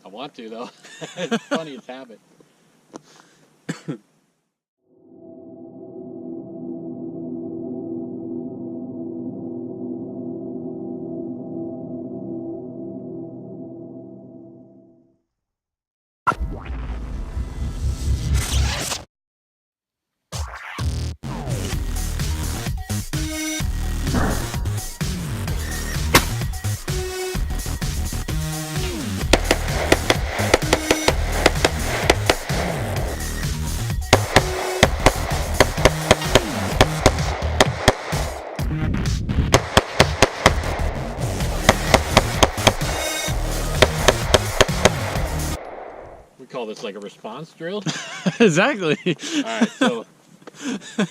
want to, though. It's funny, it's habit. We call this like a response drill. Exactly. All right, so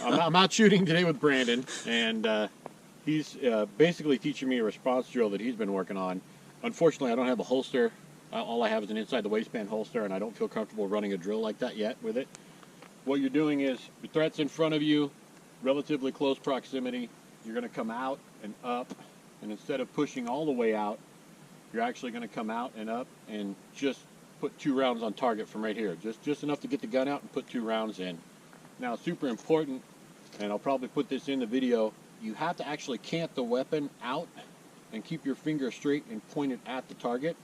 I'm out shooting today with Brandon, and he's basically teaching me a response drill that he's been working on. Unfortunately, I don't have a holster. All I have is an inside the waistband holster, and I don't feel comfortable running a drill like that yet with it. What you're doing is your threat's in front of you, relatively close proximity. You're going to come out and up, and instead of pushing all the way out, you're actually going to come out and up and just put 2 rounds on target from right here. Just enough to get the gun out and put 2 rounds in. Now, super important, and I'll probably put this in the video, you have to actually cant the weapon out and keep your finger straight and pointed at the target.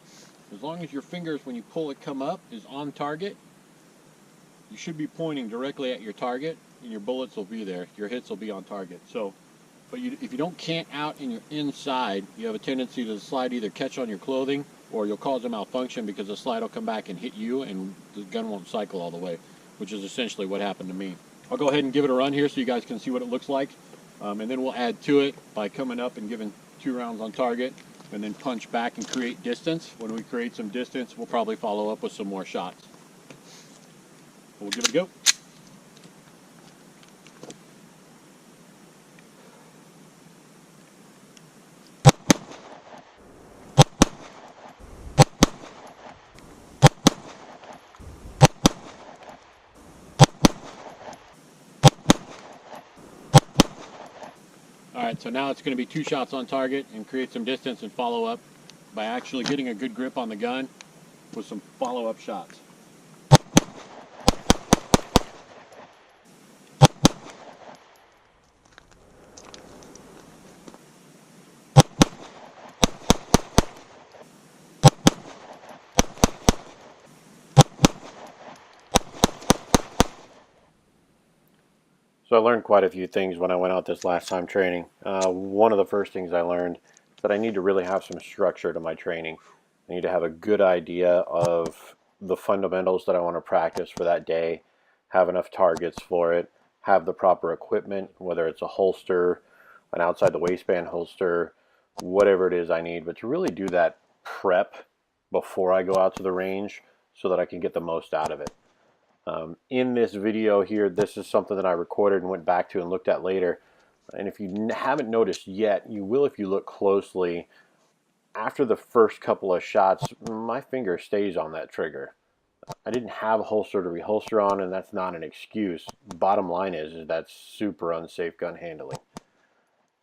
As long as your fingers, when you pull it come up, is on target, you should be pointing directly at your target, and your bullets will be there. Your hits will be on target. So, but if you don't cant out and you're inside, you have a tendency to the slide either catch on your clothing or you'll cause a malfunction because the slide will come back and hit you and the gun won't cycle all the way, which is essentially what happened to me. I'll go ahead and give it a run here so you guys can see what it looks like, and then we'll add to it by coming up and giving 2 rounds on target and then punch back and create distance. When we create some distance, we'll probably follow up with some more shots. We'll give it a go. Alright, so now it's going to be 2 shots on target and create some distance and follow up by actually getting a good grip on the gun with some follow-up shots. So I learned quite a few things when I went out this last time training. One of the first things I learned is that I need to really have some structure to my training. I need to have a good idea of the fundamentals that I want to practice for that day, have enough targets for it, have the proper equipment, whether it's a holster, an outside the waistband holster, whatever it is I need, but to really do that prep before I go out to the range so that I can get the most out of it. In this video here, this is something that I recorded and went back to and looked at later. And if you haven't noticed yet, you will if you look closely. After the first couple of shots, my finger stays on that trigger. I didn't have a holster to reholster on, and that's not an excuse. Bottom line is that's super unsafe gun handling.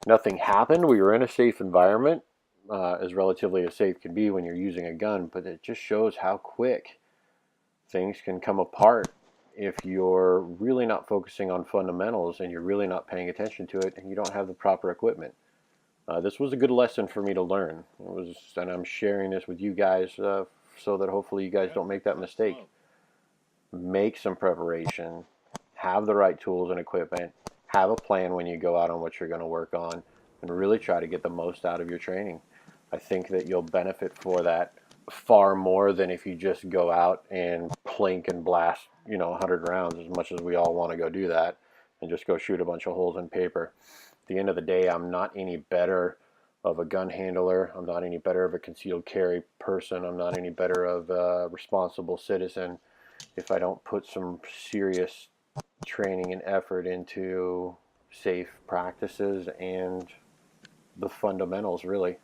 Nothing happened. We were in a safe environment, as relatively as safe can be when you're using a gun, but it just shows how quick things can come apart if you're really not focusing on fundamentals and you're really not paying attention to it and you don't have the proper equipment. This was a good lesson for me to learn. And I'm sharing this with you guys so that hopefully you guys don't make that mistake. Make some preparation, have the right tools and equipment, have a plan when you go out on what you're going to work on, and really try to get the most out of your training. I think that you'll benefit for that far more than if you just go out and plink and blast 100 rounds, as much as we all want to go do that and just go shoot a bunch of holes in paper. At the end of the day, I'm not any better of a gun handler. I'm not any better of a concealed carry person. I'm not any better of a responsible citizen if I don't put some serious training and effort into safe practices and the fundamentals, really.